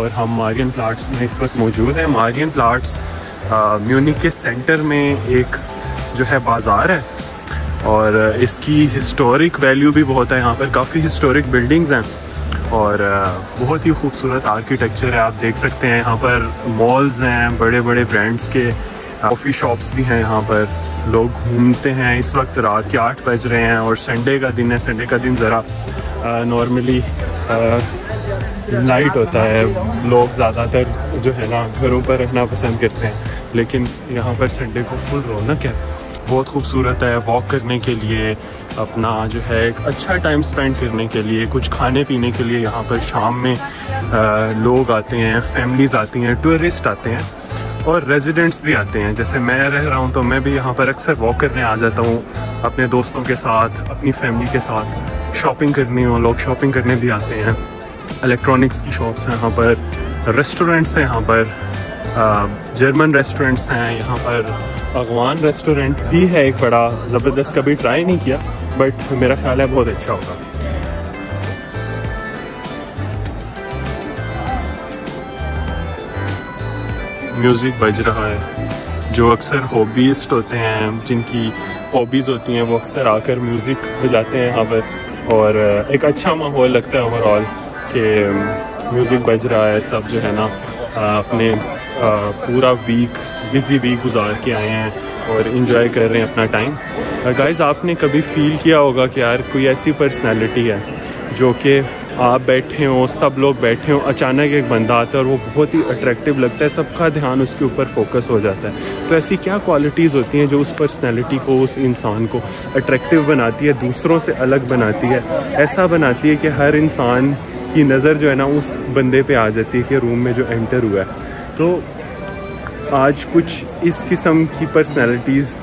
और हम Marian plots में इस वक्त मौजूद हैं। मारियन प्लाट्स म्यूनिख के सेंटर में एक जो है बाज़ार है और इसकी हिस्टोरिक वैल्यू भी बहुत है। यहाँ पर काफ़ी हिस्टोरिक बिल्डिंग्स हैं और बहुत ही खूबसूरत आर्किटेक्चर है। आप देख सकते हैं यहाँ पर मॉल्स हैं, बड़े बड़े ब्रांड्स के कॉफ़ी शॉप्स भी हैं। यहाँ पर लोग घूमते हैं। इस वक्त रात के 8 बज रहे हैं और संडे का दिन है। संडे का दिन ज़रा नॉर्मली लाइट होता है, लोग ज़्यादातर जो है ना घरों पर रहना पसंद करते हैं, लेकिन यहाँ पर संडे को फुल रौनक है। बहुत खूबसूरत है वॉक करने के लिए, अपना जो है एक अच्छा टाइम स्पेंड करने के लिए, कुछ खाने पीने के लिए। यहाँ पर शाम में लोग आते हैं, फैमिलीज़ आती हैं, टूरिस्ट आते हैं और रेजिडेंट्स भी आते हैं। जैसे मैं रह रहा हूँ तो मैं भी यहाँ पर अक्सर वॉक करने आ जाता हूँ अपने दोस्तों के साथ, अपनी फैमिली के साथ। शॉपिंग करनी हो, लोग शॉपिंग करने भी आते हैं। इलेक्ट्रॉनिक्स की शॉप्स हैं यहाँ पर, रेस्टोरेंट्स हैं यहाँ पर, जर्मन रेस्टोरेंट्स हैं यहाँ पर, अफगान रेस्टोरेंट भी है एक बड़ा ज़बरदस्त। कभी ट्राई नहीं किया बट मेरा ख्याल है बहुत अच्छा होगा। म्यूज़िक बज रहा है। जो अक्सर हॉबीस्ट होते हैं, जिनकी हॉबीज़ होती हैं, वो अक्सर आकर म्यूज़िक बजाते हैं यहाँ पर और एक अच्छा माहौल लगता है ओवरऑल कि म्यूज़िक बज रहा है। सब जो है ना अपने पूरा बिज़ी वीक गुजार के आए हैं और इन्जॉय कर रहे हैं अपना टाइम। गाइस, आपने कभी फील किया होगा कि यार कोई ऐसी पर्सनैलिटी है जो कि आप बैठे हो, सब लोग बैठे हो, अचानक एक बंदा आता है और वो बहुत ही अट्रैक्टिव लगता है, सबका ध्यान उसके ऊपर फोकस हो जाता है। तो ऐसी क्या क्वालिटीज़ होती हैं जो उस पर्सनैलिटी को, उस इंसान को अट्रैक्टिव बनाती है, दूसरों से अलग बनाती है, ऐसा बनाती है कि हर इंसान की नज़र जो है ना उस बंदे पे आ जाती है कि रूम में जो एंटर हुआ है। तो आज कुछ इस किस्म की पर्सनैलिटीज़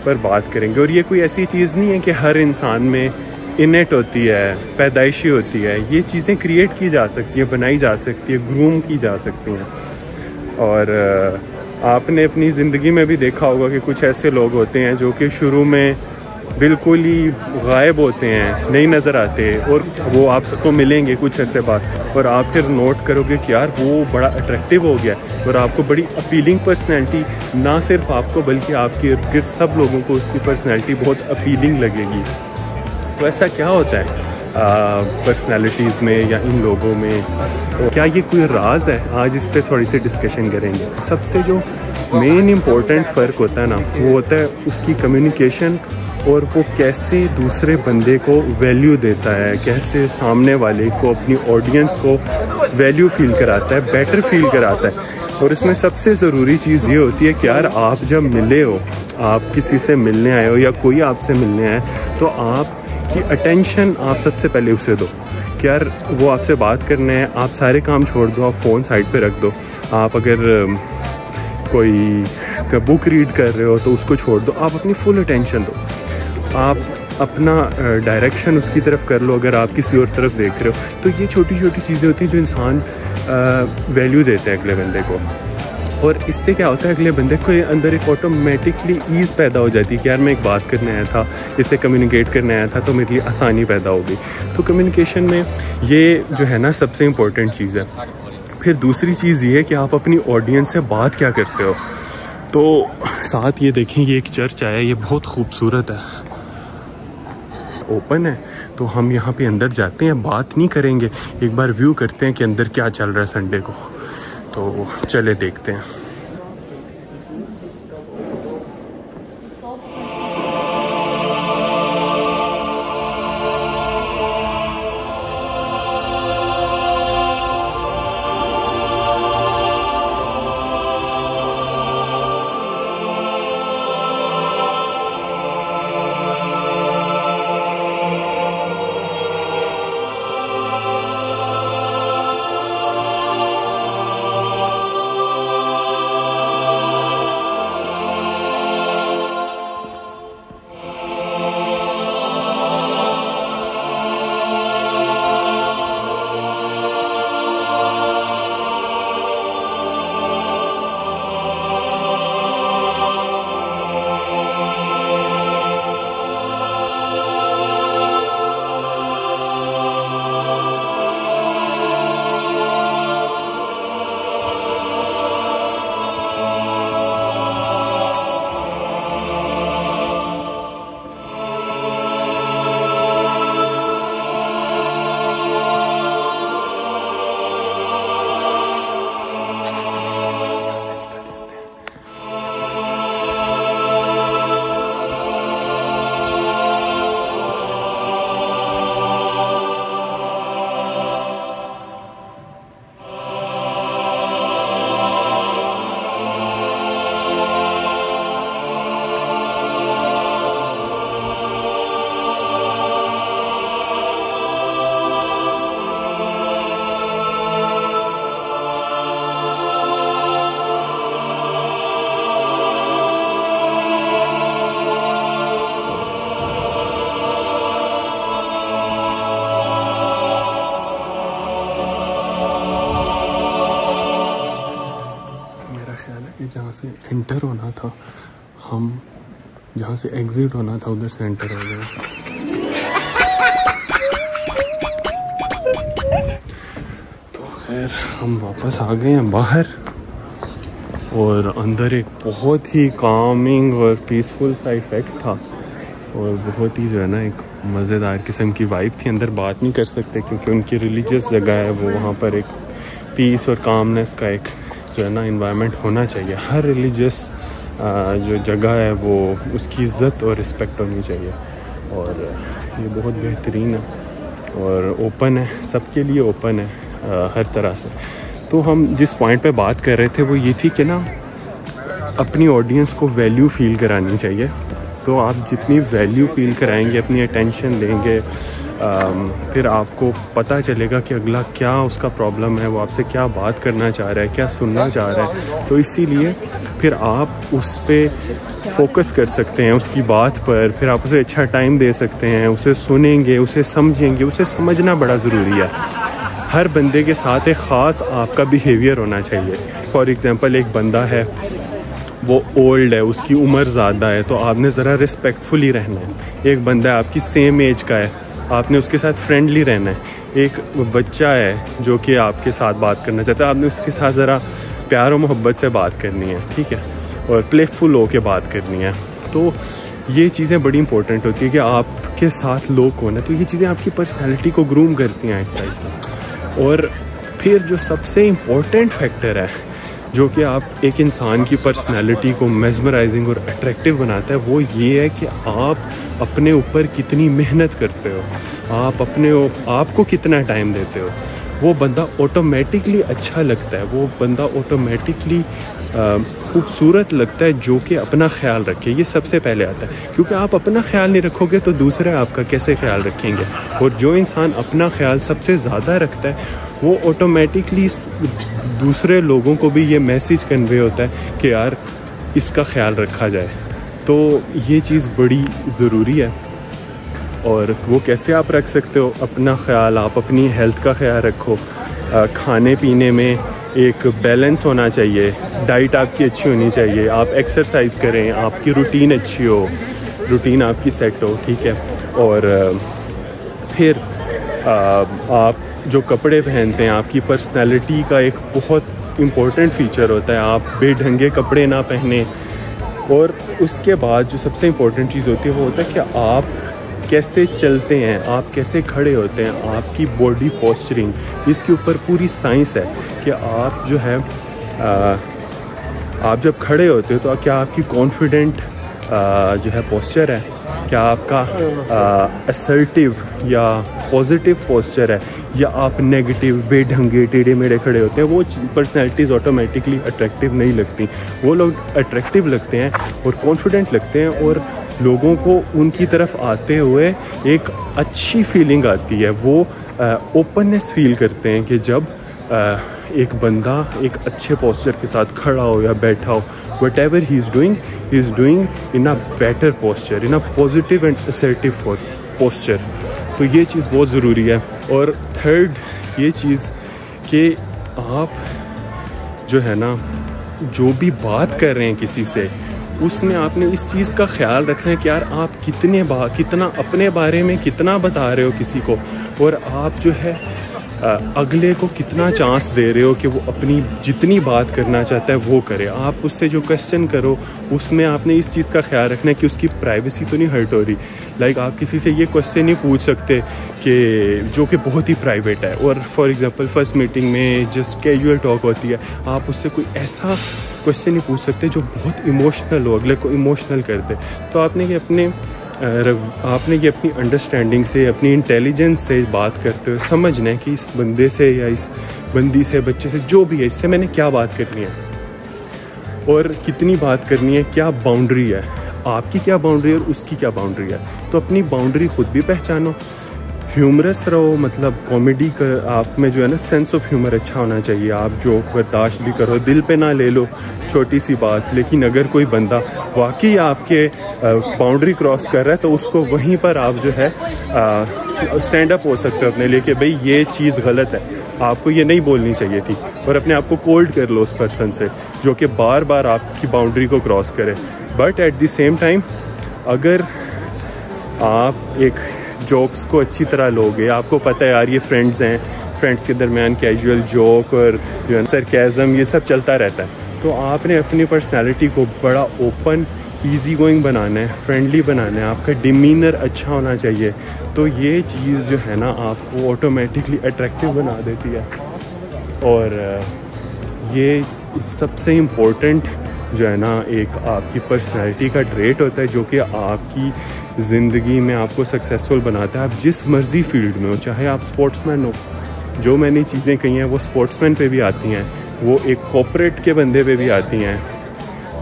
पर बात करेंगे और ये कोई ऐसी चीज़ नहीं है कि हर इंसान में इनेट होती है, पैदाइशी होती है। ये चीज़ें क्रिएट की जा सकती हैं, बनाई जा सकती है, ग्रूम की जा सकती हैं। और आपने अपनी ज़िंदगी में भी देखा होगा कि कुछ ऐसे लोग होते हैं जो कि शुरू में बिल्कुल ही गायब होते हैं, नहीं नज़र आते और वो आप सबको मिलेंगे कुछ अर्से बाद और आप फिर नोट करोगे कि यार वो बड़ा अट्रैक्टिव हो गया और आपको बड़ी अपीलिंग पर्सनैलिटी, ना सिर्फ आपको बल्कि आपके इर्द गिर्द सब लोगों को उसकी पर्सनैलिटी बहुत अपीलिंग लगेगी। तो ऐसा क्या होता है पर्सनैलिटीज़ में या इन लोगों में? तो क्या ये कोई राज है? आज इस पर थोड़ी सी डिस्कशन करेंगे। सबसे जो मेन इम्पोर्टेंट फ़र्क होता है ना, वो होता है उसकी कम्युनिकेशन और वो कैसे दूसरे बंदे को वैल्यू देता है, कैसे सामने वाले को, अपनी ऑडियंस को वैल्यू फील कराता है, बेटर फील कराता है। और इसमें सबसे ज़रूरी चीज़ ये होती है कि यार आप जब मिले हो, आप किसी से मिलने आए हो या कोई आपसे मिलने आए, तो आपकी अटेंशन आप सबसे पहले उसे दो कि यार वो आपसे बात करने हैं। आप सारे काम छोड़ दो, आप फ़ोन साइड पे रख दो। आप अगर कोई बुक रीड कर रहे हो तो उसको छोड़ दो, आप अपनी फुल अटेंशन दो। आप अपना डायरेक्शन उसकी तरफ कर लो अगर आप किसी और तरफ देख रहे हो। तो ये छोटी छोटी चीज़ें होती हैं जो इंसान वैल्यू देते हैं अगले बंदे को, और इससे क्या होता है अगले बंदे को अंदर एक ऑटोमेटिकली ईज़ पैदा हो जाती है कि यार मैं एक बात करने आया था, इससे कम्युनिकेट करने आया था, तो मेरे लिए आसानी पैदा हो गई। तो कम्युनिकेशन में ये जो है ना सबसे इम्पोर्टेंट चीज़ है। फिर दूसरी चीज़ ये है कि आप अपनी ऑडियंस से बात क्या करते हो। तो साथ ये देखें, ये एक चर्च है, ये बहुत खूबसूरत है, ओपन है। तो हम यहाँ पे अंदर जाते हैं, बात नहीं करेंगे, एक बार व्यू करते हैं कि अंदर क्या चल रहा है संडे को। तो चले देखते हैं। जहाँ से एंटर होना था, हम जहाँ से एग्ज़िट होना था उधर से एंटर हो गए। तो खैर हम वापस आ गए हैं बाहर, और अंदर एक बहुत ही कामिंग और पीसफुल सा इफेक्ट था, और बहुत ही जो है ना एक मज़ेदार किस्म की वाइब थी। अंदर बात नहीं कर सकते क्योंकि उनकी रिलीजियस जगह है वो, वहाँ पर एक पीस और कामनेस का एक जो है ना इन्वायरमेंट होना चाहिए। हर रिलीजियस जो जगह है वो उसकी इज़्ज़त और रिस्पेक्ट होनी चाहिए, और ये बहुत बेहतरीन है और ओपन है, सबके लिए ओपन है हर तरह से। तो हम जिस पॉइंट पे बात कर रहे थे वो ये थी कि ना अपनी ऑडियंस को वैल्यू फील करानी चाहिए। तो आप जितनी वैल्यू फील कराएंगे, अपनी अटेंशन देंगे, फिर आपको पता चलेगा कि अगला क्या उसका प्रॉब्लम है, वो आपसे क्या बात करना चाह रहा है, क्या सुनना चाह रहा है। तो इसीलिए फिर आप उस पर फोकस कर सकते हैं, उसकी बात पर, फिर आप उसे अच्छा टाइम दे सकते हैं, उसे सुनेंगे, उसे समझेंगे। उसे समझना बड़ा ज़रूरी है। हर बंदे के साथ एक ख़ास आपका बिहेवियर होना चाहिए। फॉर एग्ज़ाम्पल एक बंदा है वो ओल्ड है, उसकी उम्र ज़्यादा है, तो आपने ज़रा रिस्पेक्टफुली रहना है। एक बंदा है आपकी सेम एज का है, आपने उसके साथ फ्रेंडली रहना है। एक बच्चा है जो कि आपके साथ बात करना चाहता है, आपने उसके साथ ज़रा प्यार और मोहब्बत से बात करनी है, ठीक है, और प्लेफुल होकर बात करनी है। तो ये चीज़ें बड़ी इंपॉर्टेंट होती है कि आपके साथ लोग कौन है। तो ये चीज़ें आपकी पर्सनैलिटी को ग्रूम करती हैं आहिस्ता आहिस्ता। और फिर जो सबसे इम्पोर्टेंट फैक्टर है जो कि आप एक इंसान की पर्सनैलिटी को मेस्मराइजिंग और अट्रैक्टिव बनाता है, वो ये है कि आप अपने ऊपर कितनी मेहनत करते हो, आप आपको कितना टाइम देते हो। वो बंदा ऑटोमेटिकली अच्छा लगता है, वो बंदा ऑटोमेटिकली खूबसूरत लगता है जो कि अपना ख्याल रखे। ये सबसे पहले आता है, क्योंकि आप अपना ख्याल नहीं रखोगे तो दूसरे आपका कैसे ख्याल रखेंगे। और जो इंसान अपना ख्याल सबसे ज़्यादा रखता है वो ऑटोमेटिकली दूसरे लोगों को भी ये मैसेज कन्वे होता है कि यार इसका ख्याल रखा जाए। तो ये चीज़ बड़ी ज़रूरी है। और वो कैसे आप रख सकते हो अपना ख्याल? आप अपनी हेल्थ का ख्याल रखो, खाने पीने में एक बैलेंस होना चाहिए, डाइट आपकी अच्छी होनी चाहिए, आप एक्सरसाइज करें, आपकी रूटीन अच्छी हो, रूटीन आपकी सेट हो, ठीक है। और फिर आप जो कपड़े पहनते हैं, आपकी पर्सनैलिटी का एक बहुत इम्पोर्टेंट फ़ीचर होता है, आप बेढंगे कपड़े ना पहने। और उसके बाद जो सबसे इम्पोर्टेंट चीज़ होती है वो होता है कि आप कैसे चलते हैं, आप कैसे खड़े होते हैं, आपकी बॉडी पोस्चरिंग। इसके ऊपर पूरी साइंस है कि आप जो है आप जब खड़े होते हो तो क्या आपकी कॉन्फिडेंट जो है पोस्चर है, क्या आपका असर्टिव या पॉजिटिव पोस्चर है, या आप नेगेटिव बेढंगे टेढ़े मेढ़े खड़े होते हैं। वो पर्सनैलिटीज़ ऑटोमेटिकली अट्रैक्टिव नहीं लगती। वो लोग अट्रैक्टिव लगते हैं और कॉन्फिडेंट लगते हैं, और लोगों को उनकी तरफ आते हुए एक अच्छी फीलिंग आती है। वो ओपननेस फील करते हैं कि जब एक बंदा एक अच्छे पोस्चर के साथ खड़ा हो या बैठा हो, whatever he is doing in a better posture, in a positive and assertive posture। तो ये चीज़ बहुत ज़रूरी है। और थर्ड ये चीज़ कि आप जो है ना जो भी बात कर रहे हैं किसी से, उसमें आपने इस चीज़ का ख्याल रखना है कि यार आप कितना अपने बारे में कितना बता रहे हो किसी को, और आप जो है अगले को कितना चांस दे रहे हो कि वो अपनी जितनी बात करना चाहता है वो करे। आप उससे जो क्वेश्चन करो उसमें आपने इस चीज़ का ख्याल रखना है कि उसकी प्राइवेसी तो नहीं हर्ट हो रही। लाइक आप किसी से ये क्वेश्चन नहीं पूछ सकते कि जो कि बहुत ही प्राइवेट है, और फॉर एग्जांपल फर्स्ट मीटिंग में जस्ट कैजुअल टॉक होती है, आप उससे कोई ऐसा क्वेश्चन नहीं पूछ सकते जो बहुत इमोशनल हो, अगले को इमोशनल कर दे। तो आपने ये अपनी अंडरस्टैंडिंग से, अपनी इंटेलिजेंस से बात करते हुए समझना है कि इस बंदे से या इस बंदी से, बच्चे से, जो भी है, इससे मैंने क्या बात करनी है और कितनी बात करनी है, क्या बाउंड्री है, आपकी क्या बाउंड्री है और उसकी क्या बाउंड्री है। तो अपनी बाउंड्री खुद भी पहचानो, ह्यूमरस रहो, मतलब कॉमेडी का आप में जो है ना सेंस ऑफ ह्यूमर अच्छा होना चाहिए। आप जोक बर्दाश्त भी करो, दिल पे ना ले लो छोटी सी बात, लेकिन अगर कोई बंदा वाकई आपके बाउंड्री क्रॉस कर रहा है तो उसको वहीं पर आप जो है स्टैंड अप हो सकते हो अपने लिए कि भाई ये चीज़ गलत है, आपको ये नहीं बोलनी चाहिए थी, और अपने आप को कोल्ड कर लो उस पर्सन से जो कि बार बार आपकी बाउंड्री को क्रॉस करे। But at the same time अगर आप एक जोक्स को अच्छी तरह लोगे, आपको पता है यार ये फ्रेंड्स हैं, फ्रेंड्स के दरमियान कैजुअल जोक और जो है सरकैज़म ये सब चलता रहता है, तो आपने अपनी पर्सनालिटी को बड़ा ओपन ईजी गोइंग बनाना है, फ्रेंडली बनाना है, आपका डिमीनर अच्छा होना चाहिए। तो ये चीज़ जो है ना आपको ऑटोमेटिकली अट्रैक्टिव बना देती है। और ये सबसे इम्पोर्टेंट जो है ना एक आपकी पर्सनैलिटी का ट्रेट होता है जो कि आपकी ज़िंदगी में आपको सक्सेसफुल बनाता है। आप जिस मर्ज़ी फील्ड में हो, चाहे आप स्पोर्ट्समैन हो, जो मैंने चीज़ें कही हैं वो स्पोर्ट्समैन पे भी आती हैं, वो एक कॉर्पोरेट के बंदे पे भी आती हैं,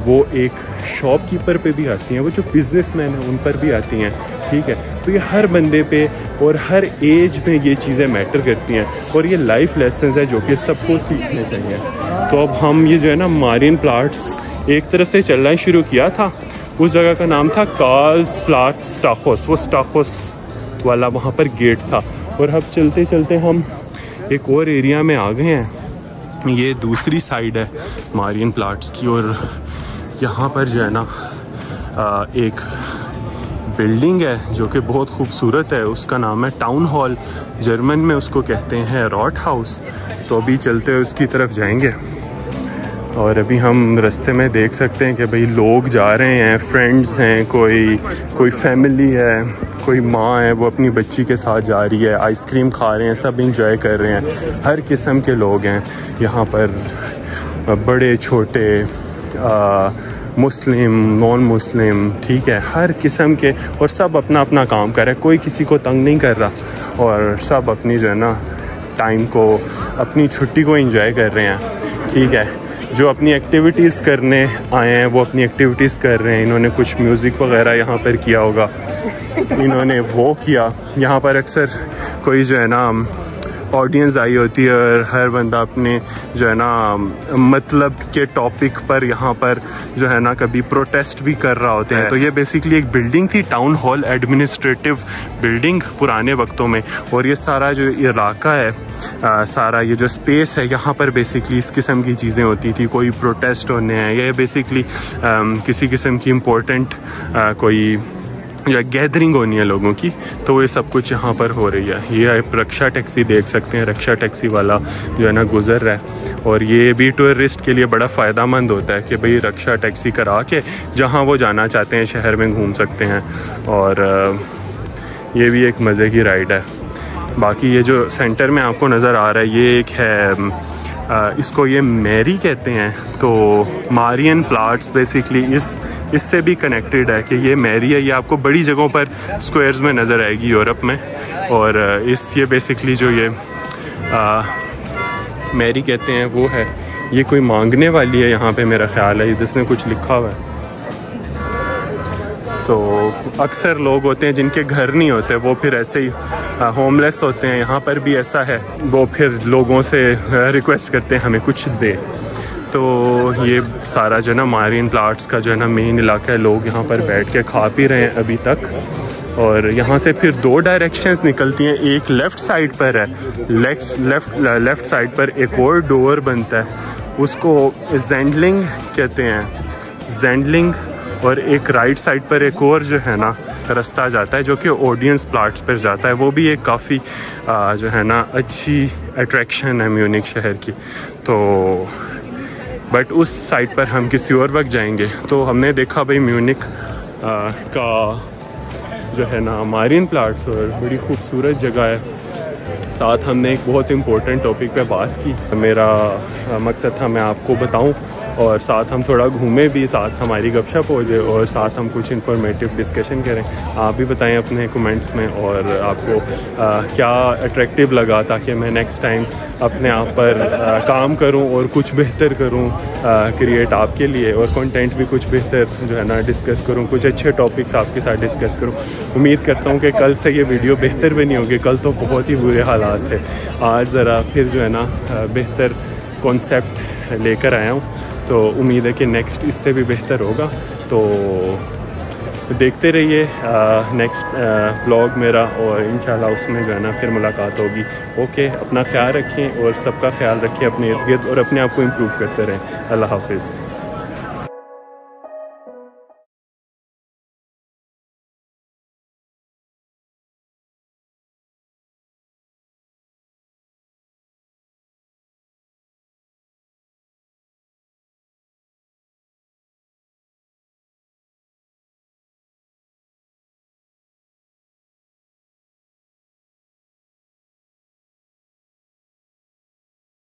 वो एक शॉपकीपर पे भी आती हैं, वो जो बिजनेसमैन हैं उन पर भी आती हैं, ठीक है। तो ये हर बंदे पे और हर एज में ये चीज़ें मैटर करती हैं, और ये लाइफ लेसन्स है जो कि सबको सीखने चाहिए। तो अब हम ये जो है ना मारियन प्लाट्स एक तरफ से चलना ही शुरू किया था, उस जगह का नाम था कार्ल्स प्लाट्स स्टाखोस, वो स्टाखोस वाला वहाँ पर गेट था। और अब चलते चलते हम एक और एरिया में आ गए हैं, ये दूसरी साइड है मारियन प्लाट्स की, और यहाँ पर जो है ना एक बिल्डिंग है जो कि बहुत खूबसूरत है, उसका नाम है टाउन हॉल, जर्मन में उसको कहते हैं रॉट हाउस। तो अभी चलते हुए उसकी तरफ जाएंगे, और अभी हम रास्ते में देख सकते हैं कि भाई लोग जा रहे हैं, फ्रेंड्स हैं, कोई फैमिली है, कोई माँ है वो अपनी बच्ची के साथ जा रही है, आइसक्रीम खा रहे हैं, सब इंजॉय कर रहे हैं। हर किस्म के लोग हैं यहाँ पर, बड़े छोटे, मुस्लिम, नॉन मुस्लिम, ठीक है, हर किस्म के, और सब अपना अपना काम कर रहे हैं, कोई किसी को तंग नहीं कर रहा, और सब अपनी जो है ना टाइम को, अपनी छुट्टी को एंजॉय कर रहे हैं, ठीक है। जो अपनी एक्टिविटीज़ करने आए हैं वो अपनी एक्टिविटीज़ कर रहे हैं। इन्होंने कुछ म्यूज़िक वगैरह यहाँ पर किया होगा, इन्होंने वो किया। यहाँ पर अक्सर कोई जो है ना ऑडियंस आई होती है, और हर बंदा अपने जो है ना मतलब के टॉपिक पर यहाँ पर जो है ना कभी प्रोटेस्ट भी कर रहा होते हैं। तो ये बेसिकली एक बिल्डिंग थी, टाउन हॉल एडमिनिस्ट्रेटिव बिल्डिंग पुराने वक्तों में, और ये सारा जो इलाका है, सारा ये जो स्पेस है, यहाँ पर बेसिकली इस किस्म की चीज़ें होती थी। कोई प्रोटेस्ट होने हैं या बेसिकली किसी किस्म की इम्पोर्टेंट कोई या गैदरिंग होनी है लोगों की, तो ये सब कुछ यहाँ पर हो रही है। ये आप रक्षा टैक्सी देख सकते हैं, रक्षा टैक्सी वाला जो है ना गुज़र रहा है, और ये भी टूरिस्ट के लिए बड़ा फ़ायदा मंद होता है कि भाई रक्षा टैक्सी करा के जहाँ वो जाना चाहते हैं शहर में घूम सकते हैं, और ये भी एक मज़े की राइड है। बाकी ये जो सेंटर में आपको नज़र आ रहा है ये एक है, इसको ये मैरी कहते हैं। तो मारियन प्लाट्स बेसिकली इससे भी कनेक्टेड है कि ये मैरी है, ये आपको बड़ी जगहों पर स्क्वायर्स में नज़र आएगी यूरोप में, और ये बेसिकली जो ये मैरी कहते हैं वो है, ये कोई मांगने वाली है यहाँ पे मेरा ख्याल है, जिसने कुछ लिखा हुआ है। तो अक्सर लोग होते हैं जिनके घर नहीं होते, वो फिर ऐसे ही होमलेस होते हैं, यहाँ पर भी ऐसा है, वो फिर लोगों से रिक्वेस्ट करते हैं हमें कुछ दे। तो ये सारा जो ना मारियन प्लाट्स का जो है ना मेन इलाका है, लोग यहाँ पर बैठ के खा पी रहे हैं अभी तक, और यहाँ से फिर दो डायरेक्शंस निकलती हैं। एक लेफ़्ट साइड पर है, लेफ़्ट साइड पर एक और डोर बनता है, उसको जेंडलिंग कहते हैं, जेंडलिंग, और एक राइट साइड पर एक और जो है ना रास्ता जाता है जो कि ऑडियंस प्लाट्स पर जाता है। वो भी एक काफ़ी जो है ना अच्छी अट्रैक्शन है म्यूनिख शहर की। तो बट उस साइड पर हम किसी और वक्त जाएंगे। तो हमने देखा भाई म्यूनिख का जो है ना मारियन प्लाट्स, और बड़ी खूबसूरत जगह है। साथ हमने एक बहुत इम्पोर्टेंट टॉपिक पे बात की। मेरा मकसद था मैं आपको बताऊं और साथ हम थोड़ा घूमें भी, साथ हमारी गपशप हो जाए और साथ हम कुछ इन्फॉर्मेटिव डिस्कशन करें। आप भी बताएं अपने कमेंट्स में और आपको क्या अट्रैक्टिव लगा, ताकि मैं नेक्स्ट टाइम अपने आप पर काम करूं और कुछ बेहतर करूं क्रिएट आपके लिए, और कंटेंट भी कुछ बेहतर जो है ना डिस्कस करूं, कुछ अच्छे टॉपिक्स आपके साथ डिस्कस करूं। उम्मीद करता हूं कि कल से ये वीडियो बेहतर भी नहीं होगी, कल तो बहुत ही बुरे हालात थे। आज ज़रा फिर जो है ना बेहतर कॉन्सेप्ट लेकर आया हूँ, तो उम्मीद है कि नेक्स्ट इससे भी बेहतर होगा। तो देखते रहिए नेक्स्ट ब्लॉग मेरा, और इंशाल्लाह उसमें जो है ना फिर मुलाकात होगी। ओके, अपना ख्याल रखें और सबका ख्याल रखें अपने इर्द गिर्द, और अपने आप को इम्प्रूव करते रहें। अल्लाह हाफिज़।